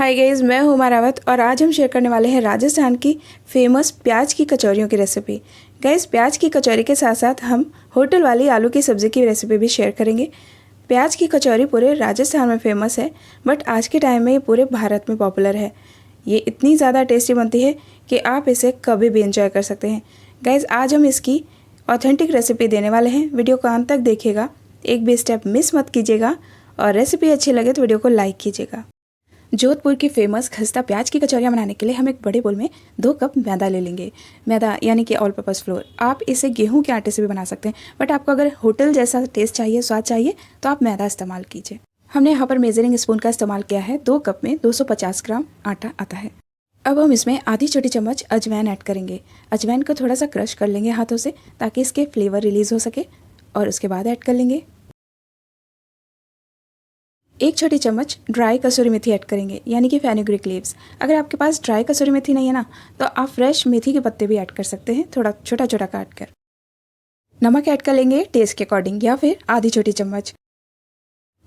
Hi guys, मैं हूँ मारावत और आज हम शेयर करने वाले हैं राजस्थान की फेमस प्याज की कचौरियों की रेसिपी। गाइस, प्याज की कचौरी के साथ साथ हम होटल वाली आलू की सब्ज़ी की रेसिपी भी शेयर करेंगे। प्याज की कचौरी पूरे राजस्थान में फेमस है, बट आज के टाइम में ये पूरे भारत में पॉपुलर है। ये इतनी ज़्यादा टेस्टी बनती है कि आप इसे कभी भी इंजॉय कर सकते हैं। गाइस, आज हम इसकी ऑथेंटिक रेसिपी देने वाले हैं। वीडियो को अंत तक देखिएगा, एक भी स्टेप मिस मत कीजिएगा और रेसिपी अच्छी लगे तो वीडियो को लाइक कीजिएगा। जोधपुर की फेमस खस्ता प्याज की कचौरियाँ बनाने के लिए हम एक बड़े बोल में 2 कप मैदा ले लेंगे। मैदा यानी कि ऑल पर्पस फ्लोर। आप इसे गेहूं के आटे से भी बना सकते हैं, बट आपको अगर होटल जैसा टेस्ट चाहिए, स्वाद चाहिए, तो आप मैदा इस्तेमाल कीजिए। हमने यहाँ पर मेजरिंग स्पून का इस्तेमाल किया है। 2 कप में 250 ग्राम आटा आता है। अब हम इसमें आधी छोटी चम्मच अजवाइन ऐड करेंगे। अजवाइन को थोड़ा सा क्रश कर लेंगे हाथों से ताकि इसके फ्लेवर रिलीज हो सके, और उसके बाद ऐड कर लेंगे 1 छोटी चम्मच ड्राई कसूरी मेथी ऐड करेंगे, यानी कि फेनुग्रीक लीव्स। अगर आपके पास ड्राई कसूरी मेथी नहीं है ना, तो आप फ्रेश मेथी के पत्ते भी ऐड कर सकते हैं, थोड़ा छोटा छोटा काट कर। नमक ऐड कर लेंगे टेस्ट के अकॉर्डिंग, या फिर आधी छोटी चम्मच।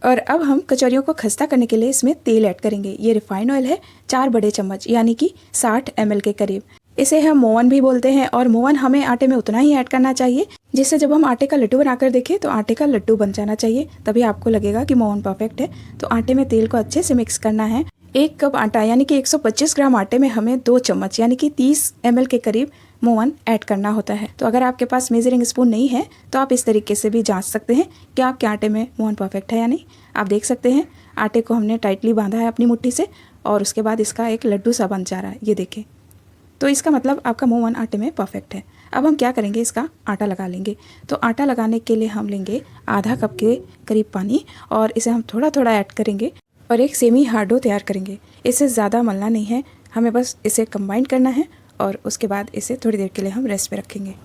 और अब हम कचौरियों को खस्ता करने के लिए इसमें तेल ऐड करेंगे। ये रिफाइंड ऑयल है, 4 बड़े चम्मच, यानी कि 60 ml के करीब। इसे हम मोवन भी बोलते हैं, और मोवन हमें आटे में उतना ही ऐड करना चाहिए जिससे जब हम आटे का लड्डू बनाकर देखें तो आटे का लड्डू बन जाना चाहिए, तभी आपको लगेगा कि मोवन परफेक्ट है। तो आटे में तेल को अच्छे से मिक्स करना है। 1 कप आटा यानी कि 125 ग्राम आटे में हमें 2 चम्मच यानी कि 30 ml के करीब मोवन ऐड करना होता है। तो अगर आपके पास मेजरिंग स्पून नहीं है तो आप इस तरीके से भी जांच सकते हैं कि आपके आटे में मोवन परफेक्ट है या नहीं। आप देख सकते हैं आटे को हमने टाइटली बांधा है अपनी मुट्ठी से, और उसके बाद इसका एक लड्डू सा बन जा रहा है, ये देखें। तो इसका मतलब आपका मोवन आटे में परफेक्ट है। अब हम क्या करेंगे, इसका आटा लगा लेंगे। तो आटा लगाने के लिए हम लेंगे आधा कप के करीब पानी, और इसे हम थोड़ा थोड़ा ऐड करेंगे और एक सेमी हार्ड डो तैयार करेंगे। इसे ज़्यादा मलना नहीं है, हमें बस इसे कंबाइन करना है, और उसके बाद इसे थोड़ी देर के लिए हम रेस्ट पे रखेंगे।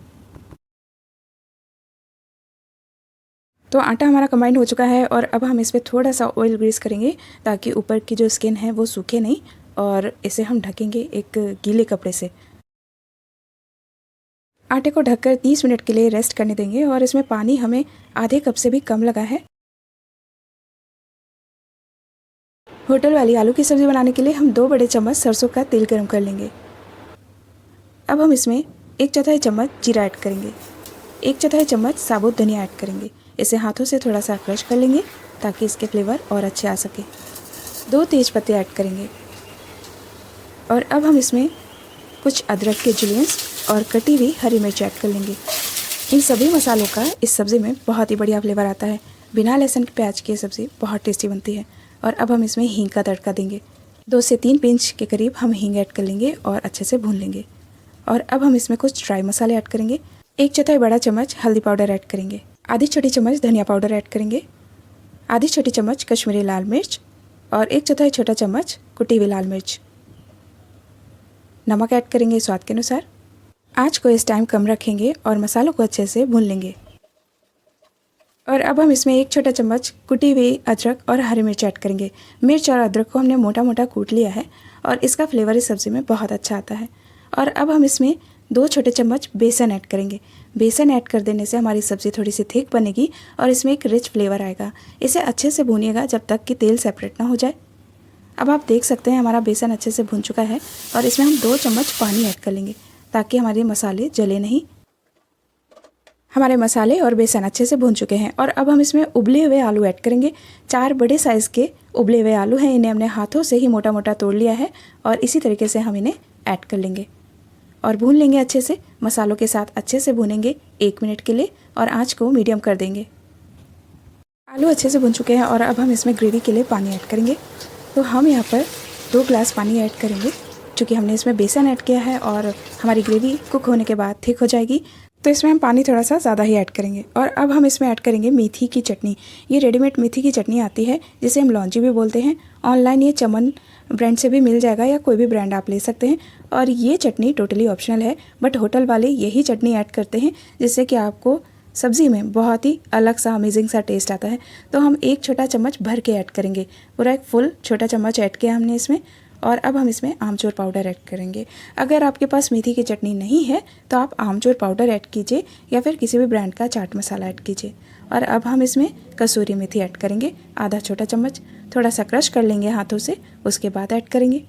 तो आटा हमारा कंबाइन हो चुका है, और अब हम इस पर थोड़ा सा ऑयल ग्रीस करेंगे ताकि ऊपर की जो स्किन है वो सूखे नहीं, और इसे हम ढकेंगे एक गीले कपड़े से। आटे को ढककर 30 मिनट के लिए रेस्ट करने देंगे, और इसमें पानी हमें आधे कप से भी कम लगा है। होटल वाली आलू की सब्ज़ी बनाने के लिए हम 2 बड़े चम्मच सरसों का तेल गर्म कर लेंगे। अब हम इसमें 1/4 चम्मच जीरा ऐड करेंगे, 1/4 चम्मच साबुत धनिया ऐड करेंगे। इसे हाथों से थोड़ा सा क्रश कर लेंगे ताकि इसके फ्लेवर और अच्छे आ सके। 2 तेज पत्ते ऐड करेंगे, और अब हम इसमें कुछ अदरक के जुलियंस और कटी हुई हरी मिर्च ऐड कर लेंगे। इन सभी मसालों का इस सब्ज़ी में बहुत ही बढ़िया फ्लेवर आता है। बिना लहसुन के प्याज की सब्ज़ी बहुत टेस्टी बनती है। और अब हम इसमें हींग का तड़का देंगे। 2 से 3 पिंच के करीब हम हींग ऐड कर लेंगे और अच्छे से भून लेंगे। और अब हम इसमें कुछ ड्राई मसाले ऐड करेंगे। 1/4 बड़ा चम्मच हल्दी पाउडर ऐड करेंगे, आधी छोटी चम्मच धनिया पाउडर ऐड करेंगे, आधी छोटी चम्मच कश्मीरी लाल मिर्च, और 1/4 छोटा चम्मच कुटी हुई लाल मिर्च। नमक ऐड करेंगे स्वाद के अनुसार। आँच को इस टाइम कम रखेंगे और मसालों को अच्छे से भून लेंगे। और अब हम इसमें 1 छोटा चम्मच कुटी हुई अदरक और हरी मिर्च ऐड करेंगे। मिर्च और अदरक को हमने मोटा मोटा कूट लिया है, और इसका फ्लेवर इस सब्ज़ी में बहुत अच्छा आता है। और अब हम इसमें 2 छोटे चम्मच बेसन ऐड करेंगे। बेसन ऐड कर देने से हमारी सब्ज़ी थोड़ी सी थिक बनेगी और इसमें एक रिच फ्लेवर आएगा। इसे अच्छे से भूनिएगा जब तक कि तेल सेपरेट ना हो जाए। अब आप देख सकते हैं हमारा बेसन अच्छे से भून चुका है, और इसमें हम 2 चम्मच पानी ऐड कर लेंगे ताकि हमारे मसाले जले नहीं। हमारे मसाले और बेसन अच्छे से भून चुके हैं, और अब हम इसमें उबले हुए आलू ऐड करेंगे। 4 बड़े साइज़ के उबले हुए आलू हैं, इन्हें हमने हाथों से ही मोटा मोटा तोड़ लिया है, और इसी तरीके से हम इन्हें ऐड कर लेंगे और भून लेंगे अच्छे से। मसालों के साथ अच्छे से भूनेंगे 1 मिनट के लिए, और आँच को मीडियम कर देंगे। आलू अच्छे से भून चुके हैं, और अब हम इसमें ग्रेवी के लिए पानी ऐड करेंगे। तो हम यहाँ पर 2 ग्लास पानी ऐड करेंगे, क्योंकि हमने इसमें बेसन ऐड किया है और हमारी ग्रेवी कुक होने के बाद थिक हो जाएगी, तो इसमें हम पानी थोड़ा सा ज़्यादा ही ऐड करेंगे। और अब हम इसमें ऐड करेंगे मेथी की चटनी। ये रेडीमेड मेथी की चटनी आती है, जिसे हम लौंजी भी बोलते हैं। ऑनलाइन ये चमन ब्रांड से भी मिल जाएगा, या कोई भी ब्रांड आप ले सकते हैं। और ये चटनी टोटली ऑप्शनल है, बट होटल वाले यही चटनी ऐड करते हैं, जिससे कि आपको सब्ज़ी में बहुत ही अलग सा अमेजिंग सा टेस्ट आता है। तो हम 1 छोटा चम्मच भर के ऐड करेंगे, पूरा एक फुल छोटा चम्मच ऐड किया हमने इसमें। और अब हम इसमें आमचूर पाउडर ऐड करेंगे। अगर आपके पास मेथी की चटनी नहीं है तो आप आमचूर पाउडर ऐड कीजिए या फिर किसी भी ब्रांड का चाट मसाला ऐड कीजिए। और अब हम इसमें कसूरी मेथी ऐड करेंगे, आधा छोटा चम्मच। थोड़ा सा क्रश कर लेंगे हाथों से, उसके बाद ऐड करेंगे।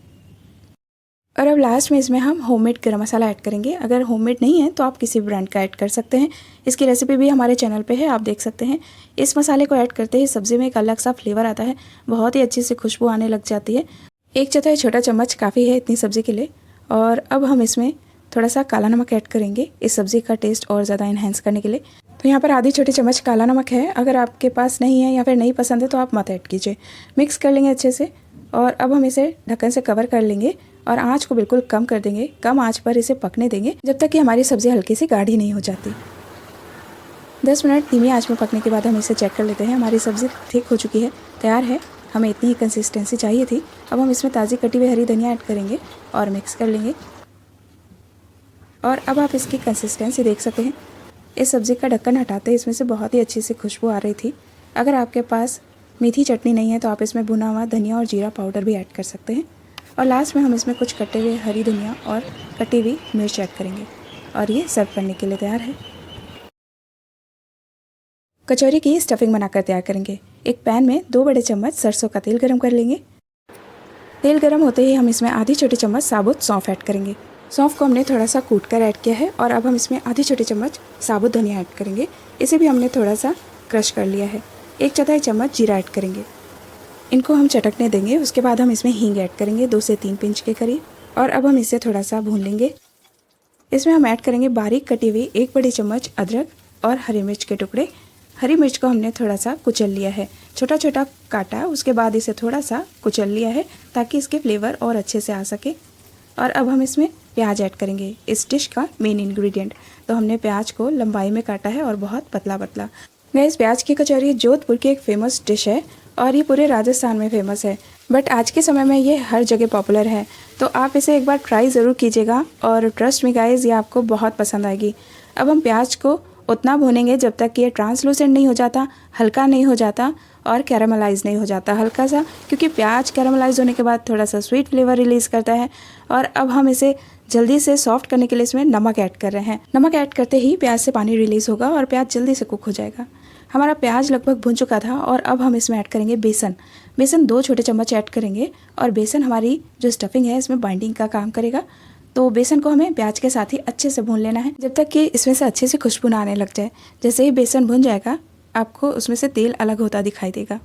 और अब लास्ट में इसमें हम होममेड गरम मसाला ऐड करेंगे। अगर होममेड नहीं है तो आप किसी ब्रांड का ऐड कर सकते हैं। इसकी रेसिपी भी हमारे चैनल पे है, आप देख सकते हैं। इस मसाले को ऐड करते ही सब्ज़ी में एक अलग सा फ्लेवर आता है, बहुत ही अच्छी सी खुशबू आने लग जाती है। 1/4 छोटा चम्मच काफ़ी है इतनी सब्ज़ी के लिए। और अब हम इसमें थोड़ा सा काला नमक ऐड करेंगे इस सब्ज़ी का टेस्ट और ज़्यादा इन्हेंस करने के लिए। तो यहाँ पर आधी छोटी चम्मच काला नमक है। अगर आपके पास नहीं है या फिर नहीं पसंद है तो आप मत ऐड कीजिए। मिक्स कर लेंगे अच्छे से और अब हम इसे ढक्कन से कवर कर लेंगे और आंच को बिल्कुल कम कर देंगे। कम आंच पर इसे पकने देंगे जब तक कि हमारी सब्ज़ी हल्की सी गाढ़ी नहीं हो जाती। 10 मिनट धीमी आंच में पकने के बाद हम इसे चेक कर लेते हैं। हमारी सब्ज़ी ठीक हो चुकी है, तैयार है। हमें इतनी ही कंसिस्टेंसी चाहिए थी। अब हम इसमें ताज़ी कटी हुई हरी धनिया ऐड करेंगे और मिक्स कर लेंगे। और अब आप इसकी कंसिस्टेंसी देख सकते हैं। इस सब्ज़ी का ढक्कन हटाते ही इसमें से बहुत ही अच्छी सी खुशबू आ रही थी। अगर आपके पास मेथी चटनी नहीं है तो आप इसमें भुना हुआ धनिया और जीरा पाउडर भी ऐड कर सकते हैं। और लास्ट में हम इसमें कुछ कटे हुए हरी धनिया और कटी हुई मिर्च ऐड करेंगे और ये सर्व करने के लिए तैयार है। कचौरी की स्टफिंग बनाकर तैयार करेंगे। एक पैन में 2 बड़े चम्मच सरसों का तेल गरम कर लेंगे। तेल गरम होते ही हम इसमें आधी छोटी चम्मच साबुत सौंफ ऐड करेंगे। सौंफ को हमने थोड़ा सा कूट कर ऐड किया है। और अब हम इसमें आधी छोटी चम्मच साबुत धनिया ऐड करेंगे। इसे भी हमने थोड़ा सा क्रश कर लिया है। 1/4 चम्मच जीरा ऐड करेंगे। इनको हम चटकने देंगे। उसके बाद हम इसमें हींग ऐड करेंगे 2 से 3 पिंच के करीब। और अब हम इसे थोड़ा सा भून लेंगे। इसमें हम ऐड करेंगे बारीक कटी हुई 1 बड़ी चम्मच अदरक और हरी मिर्च के टुकड़े। हरी मिर्च को हमने थोड़ा सा कुचल लिया है, छोटा छोटा काटा। उसके बाद इसे थोड़ा सा कुचल लिया है ताकि इसके फ्लेवर और अच्छे से आ सके। और अब हम इसमें प्याज ऐड करेंगे, इस डिश का मेन इंग्रेडिएंट। तो हमने प्याज को लंबाई में काटा है और बहुत पतला पतला। गाइस, प्याज की कचौरी जोधपुर की एक फेमस डिश है और ये पूरे राजस्थान में फेमस है। बट आज के समय में ये हर जगह पॉपुलर है। तो आप इसे एक बार ट्राई ज़रूर कीजिएगा और ट्रस्ट में गाइस, ये आपको बहुत पसंद आएगी। अब हम प्याज को उतना भूनेंगे जब तक कि ये ट्रांसलूसेंट नहीं हो जाता, हल्का नहीं हो जाता और कैरामलाइज नहीं हो जाता हल्का सा, क्योंकि प्याज कैरामलाइज होने के बाद थोड़ा सा स्वीट फ्लेवर रिलीज़ करता है। और अब हम इसे जल्दी से सॉफ्ट करने के लिए इसमें नमक ऐड कर रहे हैं। नमक ऐड करते ही प्याज से पानी रिलीज़ होगा और प्याज जल्दी से कुक हो जाएगा। हमारा प्याज लगभग भुन चुका था और अब हम इसमें ऐड करेंगे बेसन। बेसन 2 छोटे चम्मच ऐड करेंगे और बेसन हमारी जो स्टफिंग है इसमें बाइंडिंग का काम करेगा। तो बेसन को हमें प्याज के साथ ही अच्छे से भून लेना है जब तक कि इसमें से अच्छे से खुशबू ना आने लग जाए। जैसे ही बेसन भुन जाएगा आपको उसमें से तेल अलग होता दिखाई देगा।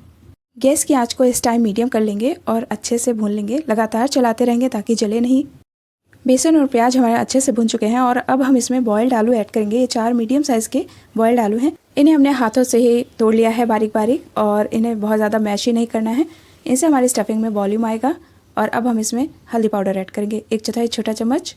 गैस की आंच को इस टाइम मीडियम कर लेंगे और अच्छे से भून लेंगे। लगातार चलाते रहेंगे ताकि जले नहीं। बेसन और प्याज हमारे अच्छे से भुन चुके हैं और अब हम इसमें बॉइल्ड आलू ऐड करेंगे। ये 4 मीडियम साइज़ के बॉइल्ड आलू हैं। इन्हें हमने हाथों से ही तोड़ लिया है बारीक बारीक और इन्हें बहुत ज़्यादा मैश ही नहीं करना है। इनसे हमारी स्टफिंग में वॉल्यूम आएगा। और अब हम इसमें हल्दी पाउडर ऐड करेंगे 1/4 छोटा चम्मच।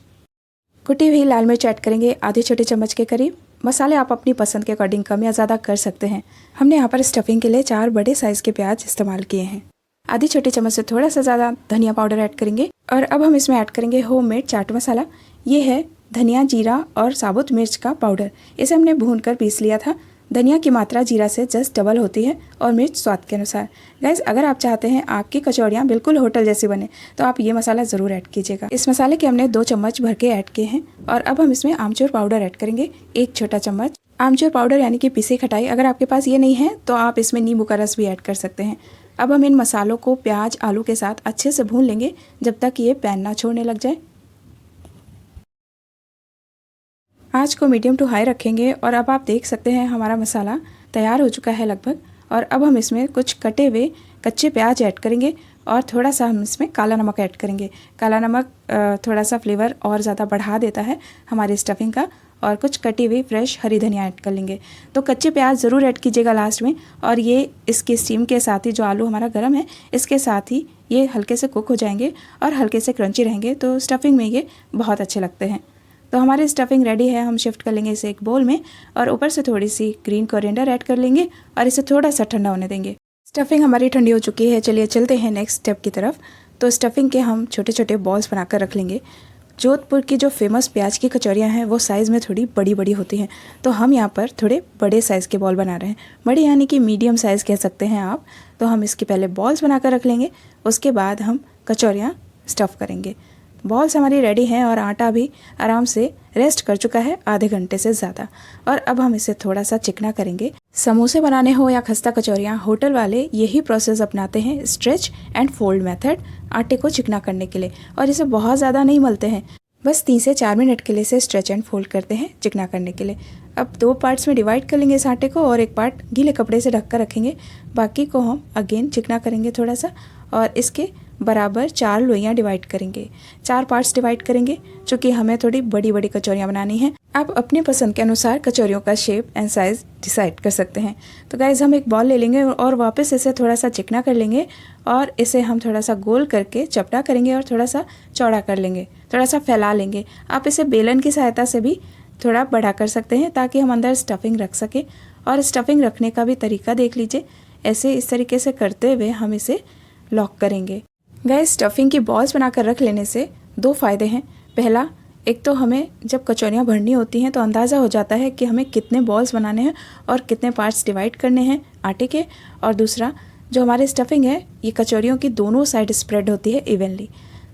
कुटी हुई लाल मिर्च ऐड करेंगे आधी छोटे चम्मच के करीब। मसाले आप अपनी पसंद के अकॉर्डिंग कम या ज़्यादा कर सकते हैं। हमने यहाँ पर स्टफिंग के लिए 4 बड़े साइज़ के प्याज इस्तेमाल किए हैं। आधी छोटी चम्मच से थोड़ा सा ज़्यादा धनिया पाउडर ऐड करेंगे। और अब हम इसमें ऐड करेंगे होममेड चाट मसाला। ये है धनिया, जीरा और साबुत मिर्च का पाउडर। इसे हमने भूनकर पीस लिया था। धनिया की मात्रा जीरा से जस्ट डबल होती है और मिर्च स्वाद के अनुसार। गाइस, अगर आप चाहते हैं आपकी कचौड़ियाँ बिल्कुल होटल जैसी बने तो आप ये मसाला ज़रूर ऐड कीजिएगा। इस मसाले के हमने 2 चम्मच भर के ऐड किए हैं। और अब हम इसमें आमचूर पाउडर ऐड करेंगे 1 छोटा चम्मच। आमचूर पाउडर यानी कि पिसी खटाई। अगर आपके पास ये नहीं है तो आप इसमें नींबू का रस भी ऐड कर सकते हैं। अब हम इन मसालों को प्याज आलू के साथ अच्छे से भून लेंगे जब तक ये पैन ना छोड़ने लग जाए। आँच को मीडियम टू हाई रखेंगे। और अब आप देख सकते हैं हमारा मसाला तैयार हो चुका है लगभग। और अब हम इसमें कुछ कटे हुए कच्चे प्याज ऐड करेंगे और थोड़ा सा हम इसमें काला नमक ऐड करेंगे। काला नमक थोड़ा सा फ्लेवर और ज़्यादा बढ़ा देता है हमारी स्टफिंग का। और कुछ कटी हुई फ्रेश हरी धनिया ऐड कर लेंगे। तो कच्चे प्याज ज़रूर ऐड कीजिएगा लास्ट में। और ये इसकी स्टीम के साथ ही जो आलू हमारा गर्म है इसके साथ ही ये हल्के से कुक हो जाएंगे और हल्के से क्रंची रहेंगे। तो स्टफिंग में ये बहुत अच्छे लगते हैं। तो हमारी स्टफिंग रेडी है। हम शिफ्ट कर लेंगे इसे एक बोल में और ऊपर से थोड़ी सी ग्रीन कोरिएंडर ऐड कर लेंगे और इसे थोड़ा सा ठंडा होने देंगे। स्टफिंग हमारी ठंडी हो चुकी है। चलिए चलते हैं नेक्स्ट स्टेप की तरफ। तो स्टफिंग के हम छोटे छोटे बॉल्स बनाकर रख लेंगे। जोधपुर की जो फेमस प्याज की कचौरियाँ हैं वो साइज़ में थोड़ी बड़ी बड़ी होती हैं। तो हम यहाँ पर थोड़े बड़े साइज़ के बॉल बना रहे हैं। बड़े यानी कि मीडियम साइज़ कह सकते हैं आप। तो हम इसके पहले बॉल्स बनाकर रख लेंगे। उसके बाद हम कचौरियाँ स्टफ़ करेंगे। बॉल्स हमारी रेडी हैं और आटा भी आराम से रेस्ट कर चुका है आधे घंटे से ज़्यादा। और अब हम इसे थोड़ा सा चिकना करेंगे। समोसे बनाने हो या खस्ता कचौरियाँ, होटल वाले यही प्रोसेस अपनाते हैं, स्ट्रेच एंड फोल्ड मेथड, आटे को चिकना करने के लिए। और इसे बहुत ज़्यादा नहीं मलते हैं, बस 3 से 4 मिनट के लिए इसे स्ट्रेच एंड फोल्ड करते हैं चिकना करने के लिए। अब 2 पार्ट्स में डिवाइड कर लेंगे इस आटे को और एक पार्ट गीले कपड़े से ढक कर रखेंगे। बाकी को हम अगेन चिकना करेंगे थोड़ा सा और इसके बराबर 4 लोइयाँ डिवाइड करेंगे, 4 पार्ट्स डिवाइड करेंगे, क्योंकि हमें थोड़ी बड़ी बड़ी कचौरियाँ बनानी हैं। आप अपने पसंद के अनुसार कचौरियों का शेप एंड साइज़ डिसाइड कर सकते हैं। तो गाइज़ हम एक बॉल ले लेंगे और वापस इसे थोड़ा सा चिकना कर लेंगे और इसे हम थोड़ा सा गोल करके चपटा करेंगे और थोड़ा सा चौड़ा कर लेंगे, थोड़ा सा फैला लेंगे। आप इसे बेलन की सहायता से भी थोड़ा बड़ा कर सकते हैं ताकि हम अंदर स्टफिंग रख सकें। और स्टफिंग रखने का भी तरीका देख लीजिए, ऐसे इस तरीके से करते हुए हम इसे लॉक करेंगे। गाइस स्टफिंग की बॉल्स बनाकर रख लेने से 2 फ़ायदे हैं। पहला, एक तो हमें जब कचौरियाँ भरनी होती हैं तो अंदाज़ा हो जाता है कि हमें कितने बॉल्स बनाने हैं और कितने पार्ट्स डिवाइड करने हैं आटे के। और दूसरा, जो हमारी स्टफिंग है ये कचौरियों की दोनों साइड स्प्रेड होती है इवनली।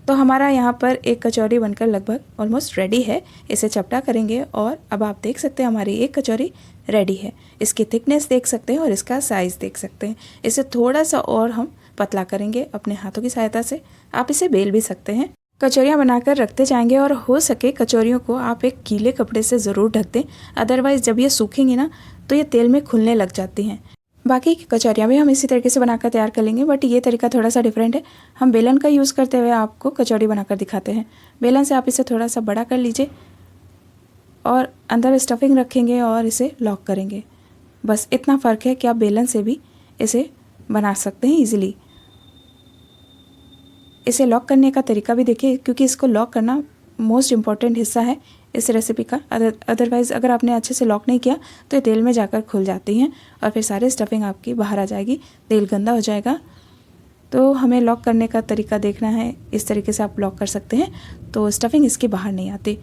तो हमारा यहाँ पर एक कचौरी बनकर लगभग ऑलमोस्ट रेडी है। इसे चपटा करेंगे और अब आप देख सकते हैं हमारी एक कचौरी रेडी है। इसकी थिकनेस देख सकते हैं और इसका साइज़ देख सकते हैं। इसे थोड़ा सा और हम पतला करेंगे अपने हाथों की सहायता से। आप इसे बेल भी सकते हैं। कचौरियाँ बनाकर रखते जाएंगे और हो सके कचौरियों को आप एक गीले कपड़े से ज़रूर ढक दें, अदरवाइज़ जब ये सूखेंगी ना तो ये तेल में खुलने लग जाती हैं। बाकी की कचौरियाँ भी हम इसी तरीके से बनाकर तैयार कर लेंगे, बट ये तरीका थोड़ा सा डिफरेंट है। हम बेलन का यूज़ करते हुए आपको कचौरी बनाकर दिखाते हैं। बेलन से आप इसे थोड़ा सा बड़ा कर लीजिए और अंदर स्टफिंग रखेंगे और इसे लॉक करेंगे। बस इतना फ़र्क है कि आप बेलन से भी इसे बना सकते हैं ईजिली। इसे लॉक करने का तरीका भी देखिए, क्योंकि इसको लॉक करना मोस्ट इम्पॉर्टेंट हिस्सा है इस रेसिपी का। अदरवाइज़ अगर आपने अच्छे से लॉक नहीं किया तो ये तेल में जाकर खुल जाती हैं और फिर सारे स्टफिंग आपकी बाहर आ जाएगी, तेल गंदा हो जाएगा। तो हमें लॉक करने का तरीका देखना है, इस तरीके से आप लॉक कर सकते हैं तो स्टफिंग इसकी बाहर नहीं आती।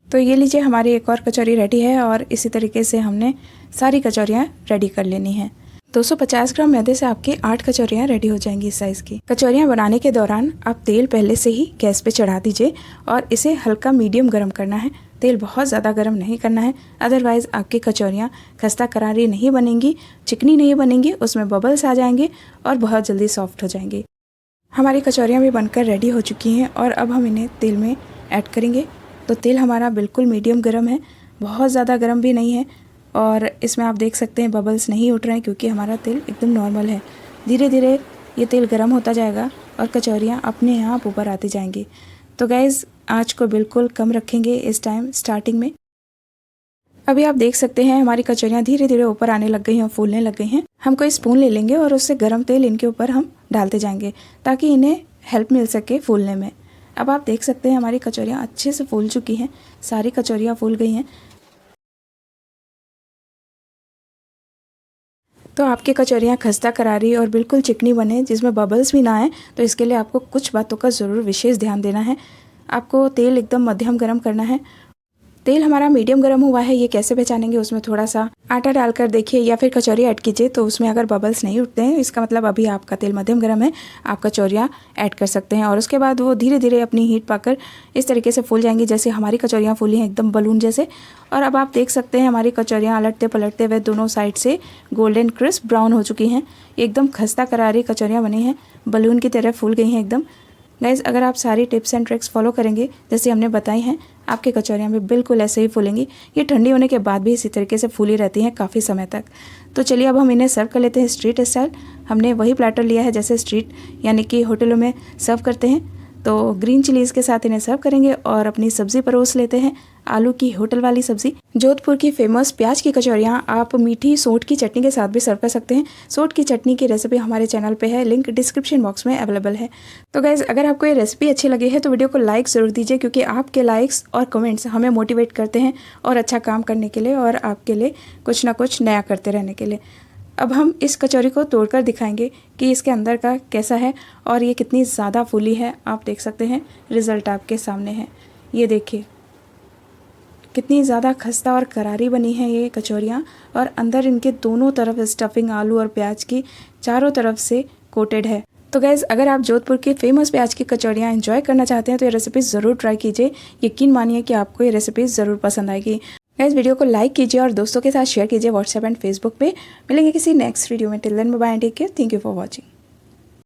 तो ये लीजिए हमारी एक और कचौरी रेडी है और इसी तरीके से हमने सारी कचौरियाँ रेडी कर लेनी हैं। 250 ग्राम मैदे से आपकी 8 कचौरियाँ रेडी हो जाएंगी इस साइज़ की। कचौरियाँ बनाने के दौरान आप तेल पहले से ही गैस पे चढ़ा दीजिए और इसे हल्का मीडियम गरम करना है। तेल बहुत ज़्यादा गरम नहीं करना है, अदरवाइज़ आपकी कचौरियाँ खस्ता करारी नहीं बनेंगी, चिकनी नहीं बनेंगी, उसमें बबल्स आ जाएंगे और बहुत जल्दी सॉफ्ट हो जाएंगी। हमारी कचौरियाँ भी बनकर रेडी हो चुकी हैं और अब हम इन्हें तेल में ऐड करेंगे। तो तेल हमारा बिल्कुल मीडियम गर्म है, बहुत ज़्यादा गर्म भी नहीं है और इसमें आप देख सकते हैं बबल्स नहीं उठ रहे हैं क्योंकि हमारा तेल एकदम नॉर्मल है। धीरे धीरे ये तेल गर्म होता जाएगा और कचौरियाँ अपने आप ऊपर आती जाएंगी। तो गाइज़ आँच को बिल्कुल कम रखेंगे इस टाइम स्टार्टिंग में। अभी आप देख सकते हैं हमारी कचौरियाँ धीरे धीरे ऊपर आने लग गई हैं और फूलने लग गई हैं। हम कोई स्पून ले लेंगे और उससे गर्म तेल इनके ऊपर हम डालते जाएंगे ताकि इन्हें हेल्प मिल सके फूलने में। अब आप देख सकते हैं हमारी कचौरियाँ अच्छे से फूल चुकी हैं, सारी कचौरियाँ फूल गई हैं। तो आपकी कचौरियाँ खस्ता करारी और बिल्कुल चिकनी बने, जिसमें बबल्स भी ना आए, तो इसके लिए आपको कुछ बातों का ज़रूर विशेष ध्यान देना है। आपको तेल एकदम मध्यम गर्म करना है। तेल हमारा मीडियम गर्म हुआ है, ये कैसे पहचानेंगे? उसमें थोड़ा सा आटा डालकर देखिए या फिर कचौरी ऐड कीजिए, तो उसमें अगर बबल्स नहीं उठते हैं इसका मतलब अभी आपका तेल मध्यम गर्म है, आप कचौरियाँ ऐड कर सकते हैं। और उसके बाद वो धीरे धीरे अपनी हीट पाकर इस तरीके से फूल जाएंगी, जैसे हमारी कचौरियाँ फूली हैं एकदम बलून जैसे। और अब आप देख सकते हैं हमारी कचौरियाँ अलटते पलटते हुए दोनों साइड से गोल्डन क्रिस्प ब्राउन हो चुकी हैं। एकदम खस्ता करारी कचौरियाँ बनी हैं, बलून की तरह फूल गई हैं एकदम। गाइज़ अगर आप सारी टिप्स एंड ट्रिक्स फॉलो करेंगे जैसे हमने बताई हैं, आपकी कचौरियाँ भी बिल्कुल ऐसे ही फूलेंगी। ये ठंडी होने के बाद भी इसी तरीके से फूली रहती हैं काफ़ी समय तक। तो चलिए अब हम इन्हें सर्व कर लेते हैं स्ट्रीट स्टाइल। हमने वही प्लेटर लिया है जैसे स्ट्रीट यानी कि होटलों में सर्व करते हैं। तो ग्रीन चिलीज़ के साथ इन्हें सर्व करेंगे और अपनी सब्ज़ी परोस लेते हैं, आलू की होटल वाली सब्ज़ी। जोधपुर की फेमस प्याज की कचौरियाँ आप मीठी सोंठ की चटनी के साथ भी सर्व कर सकते हैं। सोंठ की चटनी की रेसिपी हमारे चैनल पे है, लिंक डिस्क्रिप्शन बॉक्स में अवेलेबल है। तो गाइज़ अगर आपको ये रेसिपी अच्छी लगी है तो वीडियो को लाइक ज़रूर दीजिए, क्योंकि आपके लाइक्स और कमेंट्स हमें मोटिवेट करते हैं और अच्छा काम करने के लिए और आपके लिए कुछ ना कुछ नया करते रहने के लिए। अब हम इस कचौरी को तोड़कर दिखाएंगे कि इसके अंदर का कैसा है और ये कितनी ज़्यादा फूली है। आप देख सकते हैं रिज़ल्ट आपके सामने है, ये देखिए कितनी ज़्यादा खस्ता और करारी बनी है ये कचौरियाँ। और अंदर इनके दोनों तरफ स्टफिंग आलू और प्याज की चारों तरफ से कोटेड है। तो गैस अगर आप जोधपुर की फेमस प्याज की कचौड़ियाँ एंजॉय करना चाहते हैं तो ये रेसिपी ज़रूर ट्राई कीजिए। यकीन मानिए कि आपको ये रेसिपी ज़रूर पसंद आएगी। गैस वीडियो को लाइक कीजिए और दोस्तों के साथ शेयर कीजिए व्हाट्सएप एंड फेसबुक पे। मिलेंगे किसी नेक्स्ट वीडियो में। Till then bye, take care, thank you for watching.